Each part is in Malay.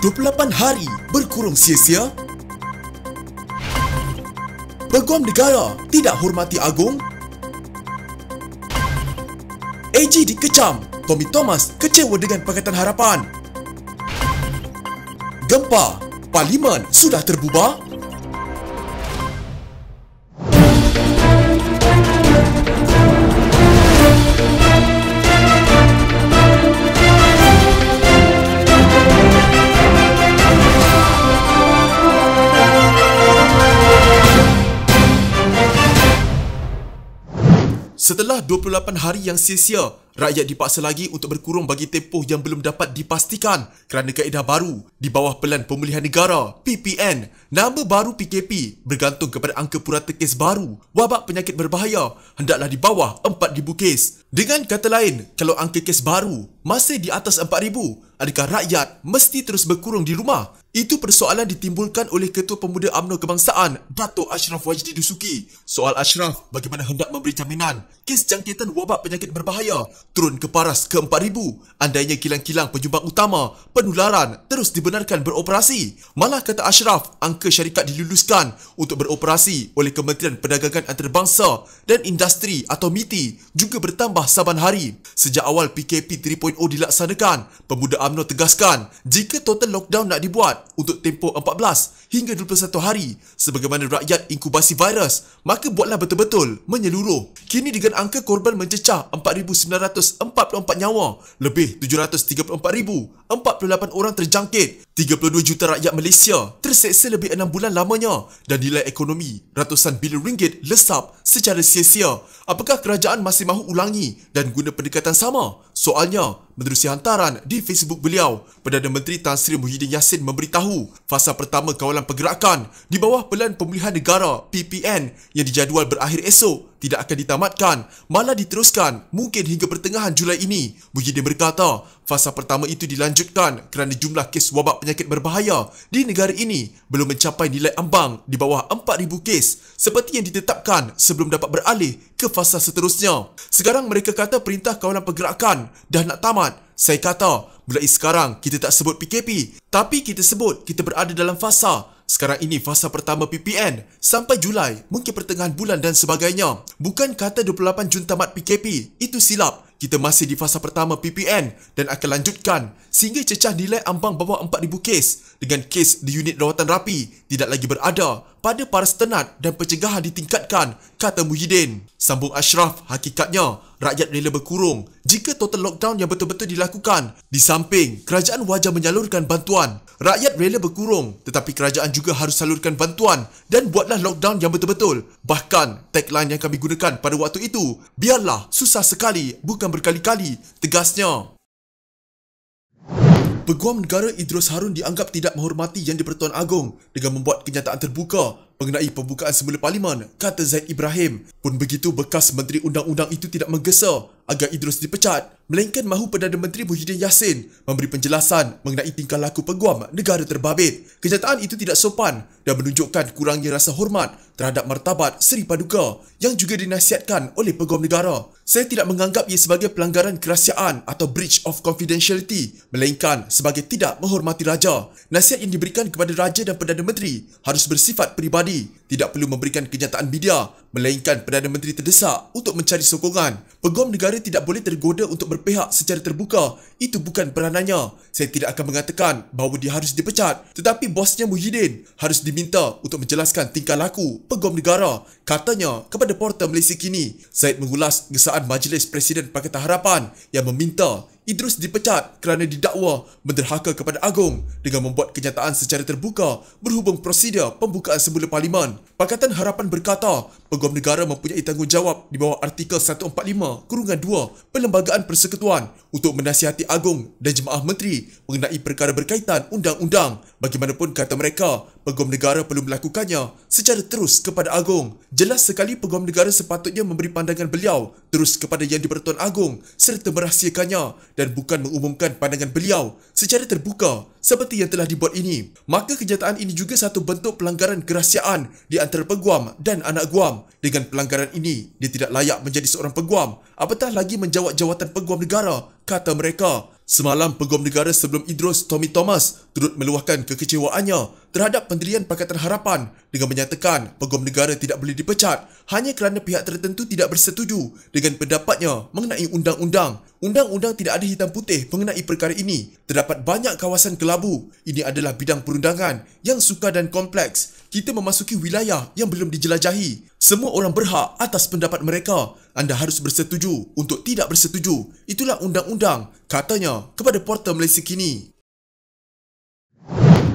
28 hari berkurung sia-sia? Peguam negara tidak hormati agung? AG dikecam, Tommy Thomas kecewa dengan Pakatan Harapan. Gempa, Parlimen sudah terbubar? Setelah 28 hari yang sia-sia, rakyat dipaksa lagi untuk berkurung bagi tempoh yang belum dapat dipastikan kerana kaedah baru di bawah Pelan Pemulihan Negara (PPN). Nama baru PKP bergantung kepada angka purata kes baru wabak penyakit berbahaya hendaklah di bawah 4,000 kes. Dengan kata lain, kalau angka kes baru masih di atas 4,000, adakah rakyat mesti terus berkurung di rumah? Itu persoalan ditimbulkan oleh Ketua Pemuda UMNO Kebangsaan, Dato' Ashraf Wajdi Dusuki. Soal Ashraf bagaimana hendak memberi jaminan kes jangkitan wabak penyakit berbahaya turun ke paras ke 4,000 andainya kilang-kilang penyumbang utama penularan terus dibenarkan beroperasi. Malah kata Ashraf, angka syarikat diluluskan untuk beroperasi oleh Kementerian Perdagangan Antarabangsa dan Industri atau MITI juga bertambah saban hari. Sejak awal PKP 3.0 dilaksanakan, Pemuda UMNO tegaskan jika total lockdown nak dibuat untuk tempoh 14 hingga 21 hari sebagaimana rakyat inkubasi virus, maka buatlah betul-betul menyeluruh. Kini dengan angka korban mencecah 4,944 nyawa, lebih 734,048 orang terjangkit, 32 juta rakyat Malaysia terseksa lebih 6 bulan lamanya dan nilai ekonomi ratusan bilion ringgit lesap secara sia-sia. Apakah kerajaan masih mahu ulangi dan guna pendekatan sama? Soalnya, menerusi hantaran di Facebook beliau, Perdana Menteri Tan Sri Muhyiddin Yassin memberitahu fasa pertama kawalan pergerakan di bawah Pelan Pemulihan Negara (PPN) yang dijadual berakhir esok tidak akan ditamatkan, malah diteruskan mungkin hingga pertengahan Julai ini. Muhyiddin berkata, fasa pertama itu dilanjutkan kerana jumlah kes wabak penyakit berbahaya di negara ini belum mencapai nilai ambang di bawah 4,000 kes seperti yang ditetapkan sebelum dapat beralih ke fasa seterusnya. Sekarang mereka kata perintah kawalan pergerakan dah nak tamat. Saya kata, mulai sekarang kita tak sebut PKP, tapi kita sebut kita berada dalam fasa. Sekarang ini fasa pertama PPN sampai Julai, mungkin pertengahan bulan dan sebagainya. Bukan kata 28 Jun tamat PKP, itu silap. Kita masih di fasa pertama PPN dan akan lanjutkan sehingga cecah nilai ambang bawah 4,000 kes dengan kes di unit rawatan rapi tidak lagi berada pada paras tenat dan pencegahan ditingkatkan, kata Muhyiddin. Sambung Ashraf, hakikatnya rakyat rela berkurung jika total lockdown yang betul-betul dilakukan. Di samping kerajaan wajar menyalurkan bantuan, rakyat rela berkurung tetapi kerajaan juga harus salurkan bantuan dan buatlah lockdown yang betul-betul. Bahkan tagline yang kami gunakan pada waktu itu, biarlah susah sekali bukan berkali-kali, tegasnya. Peguam Negara Idrus Harun dianggap tidak menghormati Yang di-Pertuan Agong dengan membuat kenyataan terbuka mengenai pembukaan semula Parlimen, kata Zaid Ibrahim. Pun begitu, bekas Menteri Undang-Undang itu tidak menggesa agar Idrus dipecat, melainkan mahu Perdana Menteri Muhyiddin Yassin memberi penjelasan mengenai tingkah laku Peguam Negara terbabit. Kenyataan itu tidak sopan dan menunjukkan kurangnya rasa hormat terhadap martabat Seri Paduka yang juga dinasihatkan oleh Peguam Negara. Saya tidak menganggap ia sebagai pelanggaran kerahsiaan atau breach of confidentiality, melainkan sebagai tidak menghormati Raja. Nasihat yang diberikan kepada Raja dan Perdana Menteri harus bersifat peribadi, tidak perlu memberikan kenyataan media, melainkan Perdana Menteri terdesak untuk mencari sokongan. Peguam Negara tidak boleh tergoda untuk berpihak secara terbuka, itu bukan peranannya. Saya tidak akan mengatakan bahawa dia harus dipecat, tetapi bosnya Muhyiddin harus diminta untuk menjelaskan tingkah laku Peguam Negara, katanya kepada Portal Malaysia Kini. Zaid mengulas gesaan Majlis Presiden Pakatan Harapan yang meminta Idrus dipecat kerana didakwa menderhaka kepada Agong dengan membuat kenyataan secara terbuka berhubung prosedur pembukaan semula Parlimen. Pakatan Harapan berkata, Peguam Negara mempunyai tanggungjawab di bawah Artikel 145(2) Perlembagaan Persekutuan untuk menasihati Agong dan Jemaah Menteri mengenai perkara berkaitan undang-undang. Bagaimanapun, kata mereka, Peguam Negara perlu melakukannya secara terus kepada Agong. Jelas sekali Peguam Negara sepatutnya memberi pandangan beliau terus kepada Yang di-Pertuan Agong serta merahsiakannya dan bukan mengumumkan pandangan beliau secara terbuka seperti yang telah dibuat ini. Maka kenyataan ini juga satu bentuk pelanggaran kerahsiaan di antara peguam dan anak guam. Dengan pelanggaran ini, dia tidak layak menjadi seorang peguam, apatah lagi menjawat jawatan Peguam Negara, kata mereka. Semalam, Peguam Negara sebelum Idrus, Tommy Thomas, turut meluahkan kekecewaannya terhadap pendirian Pakatan Harapan dengan menyatakan Peguam Negara tidak boleh dipecat hanya kerana pihak tertentu tidak bersetuju dengan pendapatnya mengenai undang-undang. Undang-undang tidak ada hitam putih mengenai perkara ini. Terdapat banyak kawasan kelabu. Ini adalah bidang perundangan yang sukar dan kompleks. Kita memasuki wilayah yang belum dijelajahi. Semua orang berhak atas pendapat mereka. Anda harus bersetuju untuk tidak bersetuju. Itulah undang-undang, katanya kepada Portal Malaysia Kini.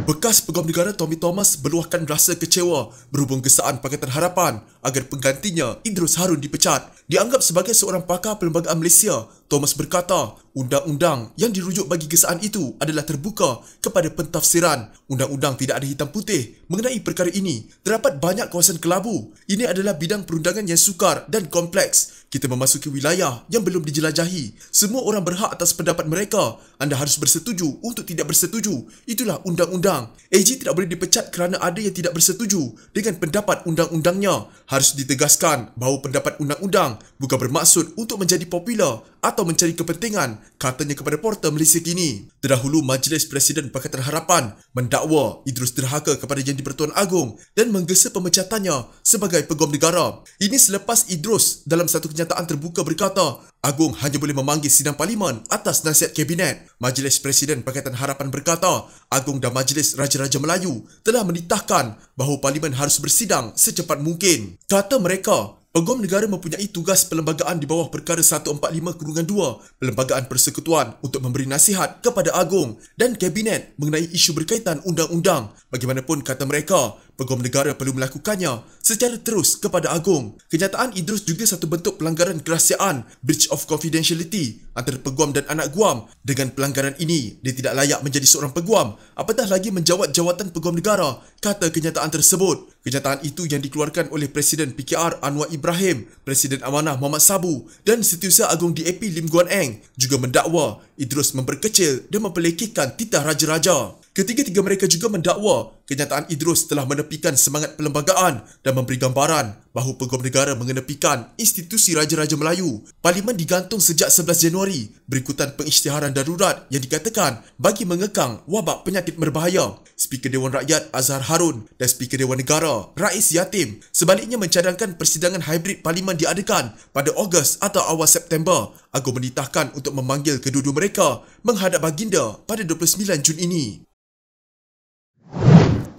Bekas Peguam Negara Tommy Thomas meluahkan rasa kecewa berhubung gesaan Pakatan Harapan agar penggantinya Idrus Harun dipecat. Dianggap sebagai seorang pakar Perlembagaan Malaysia, Thomas berkata undang-undang yang dirujuk bagi gesaan itu adalah terbuka kepada pentafsiran. Undang-undang tidak ada hitam putih mengenai perkara ini. Terdapat banyak kawasan kelabu. Ini adalah bidang perundangan yang sukar dan kompleks. Kita memasuki wilayah yang belum dijelajahi. Semua orang berhak atas pendapat mereka. Anda harus bersetuju untuk tidak bersetuju. Itulah undang-undang. AG tidak boleh dipecat kerana ada yang tidak bersetuju dengan pendapat undang-undangnya. Harus ditegaskan bahawa pendapat undang-undang bukan bermaksud untuk menjadi popular atau mencari kepentingan, katanya kepada Portal Malaysia Kini. Terdahulu, Majlis Presiden Pakatan Harapan mendakwa Idrus derhaka kepada Yang di-Pertuan Agong dan menggesa pemecatannya sebagai Peguam Negara. Ini selepas Idrus dalam satu kenyataan terbuka berkata, Agong hanya boleh memanggil sidang parlimen atas nasihat Kabinet. Majlis Presiden Pakatan Harapan berkata, Agong dan Majlis Raja-Raja Melayu telah menitahkan bahawa parlimen harus bersidang secepat mungkin. Kata mereka, Peguam Negara mempunyai tugas perlembagaan di bawah Perkara 145/2 Perlembagaan Persekutuan untuk memberi nasihat kepada Agong dan Kabinet mengenai isu berkaitan undang-undang. Bagaimanapun, kata mereka, Peguam Negara perlu melakukannya secara terus kepada Agong. Kenyataan Idrus juga satu bentuk pelanggaran kerahsiaan, breach of confidentiality antara Peguam dan anak Guam. Dengan pelanggaran ini, dia tidak layak menjadi seorang Peguam, apatah lagi menjawat jawatan Peguam Negara, kata kenyataan tersebut. Kenyataan itu yang dikeluarkan oleh Presiden PKR Anwar Ibrahim, Presiden Amanah Muhammad Sabu dan Setiausaha Agong DAP Lim Guan Eng juga mendakwa Idrus memperkecil dan memperlekehkan titah raja-raja. Ketiga-tiga mereka juga mendakwa kenyataan Idrus telah menepikan semangat perlembagaan dan memberi gambaran bahawa Peguam Negara mengenepikan institusi Raja-Raja Melayu. Parlimen digantung sejak 11 Januari berikutan pengisytiharan darurat yang dikatakan bagi mengekang wabak penyakit berbahaya. Speaker Dewan Rakyat Azhar Harun dan Speaker Dewan Negara Rais Yatim sebaliknya mencadangkan persidangan hybrid Parlimen diadakan pada Ogos atau awal September. Agong menitahkan untuk memanggil kedua-dua mereka menghadap baginda pada 29 Jun ini.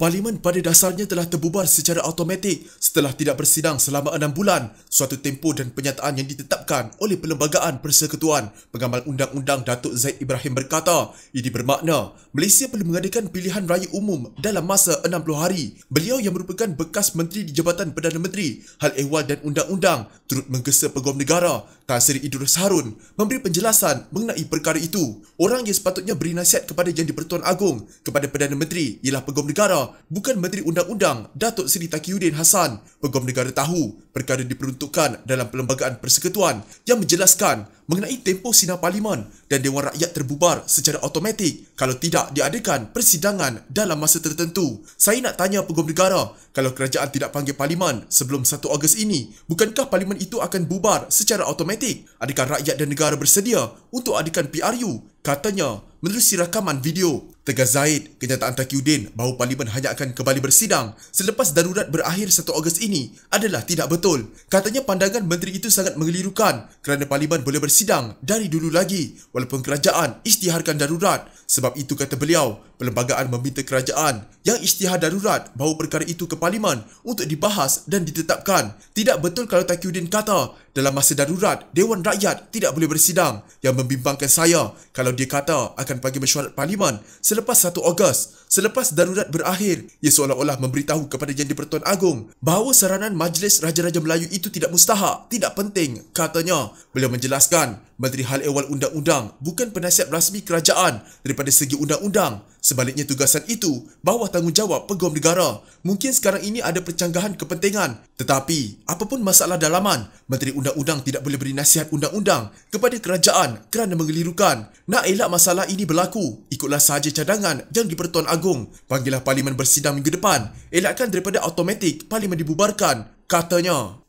Parlimen pada dasarnya telah terbubar secara automatik setelah tidak bersidang selama 6 bulan, suatu tempoh dan penyataan yang ditetapkan oleh Perlembagaan Persekutuan. Pengamal Undang-Undang Datuk Zaid Ibrahim berkata, ini bermakna Malaysia perlu mengadakan pilihan raya umum dalam masa 60 hari. Beliau yang merupakan bekas Menteri di Jabatan Perdana Menteri, Hal Ehwal dan Undang-Undang turut menggesa Peguam Negara Tan Sri Idrus Harun memberi penjelasan mengenai perkara itu. Orang yang sepatutnya beri nasihat kepada Yang di-Pertuan Agong kepada Perdana Menteri ialah Peguam Negara, bukan Menteri Undang-Undang Datuk Seri Taqiyuddin Hassan. Peguam Negara tahu perkara diperuntukkan dalam Perlembagaan Persekutuan yang menjelaskan mengenai tempoh sidang Parlimen dan Dewan Rakyat terbubar secara automatik kalau tidak diadakan persidangan dalam masa tertentu. Saya nak tanya Peguam Negara, kalau kerajaan tidak panggil Parlimen sebelum 1 Ogos ini, bukankah Parlimen itu akan bubar secara automatik? Adakah rakyat dan negara bersedia untuk adakan PRU? Katanya menerusi rakaman video. Tegas Zaid, kenyataan Taqiyuddin bahawa Parlimen hanya akan kembali bersidang selepas darurat berakhir 1 Ogos ini adalah tidak betul. Katanya pandangan menteri itu sangat mengelirukan kerana Parlimen boleh bersidang dari dulu lagi walaupun kerajaan isytiharkan darurat. Sebab itu, kata beliau, perlembagaan meminta kerajaan yang isytihar darurat bawa perkara itu ke Parlimen untuk dibahas dan ditetapkan. Tidak betul kalau Taqiyuddin kata dalam masa darurat Dewan Rakyat tidak boleh bersidang. Yang membimbangkan saya kalau dia kata akan panggil mesyuarat Parlimen selepas 1 Ogos. Selepas darurat berakhir, ia seolah-olah memberitahu kepada Yang di-Pertuan Agong bahawa saranan Majlis Raja-Raja Melayu itu tidak mustahak, tidak penting, katanya. Beliau menjelaskan, Menteri Hal Ehwal Undang-Undang bukan penasihat rasmi kerajaan daripada segi undang-undang. Sebaliknya, tugasan itu bawah tanggungjawab Peguam Negara. Mungkin sekarang ini ada percanggahan kepentingan, tetapi apapun masalah dalaman, Menteri Undang-Undang tidak boleh beri nasihat undang-undang kepada kerajaan kerana mengelirukan. Nak elak masalah ini berlaku, ikutlah sahaja cadangan Yang di-Pertuan Agong. Panggillah Parlimen bersidang minggu depan. Elakkan daripada automatik Parlimen dibubarkan, katanya.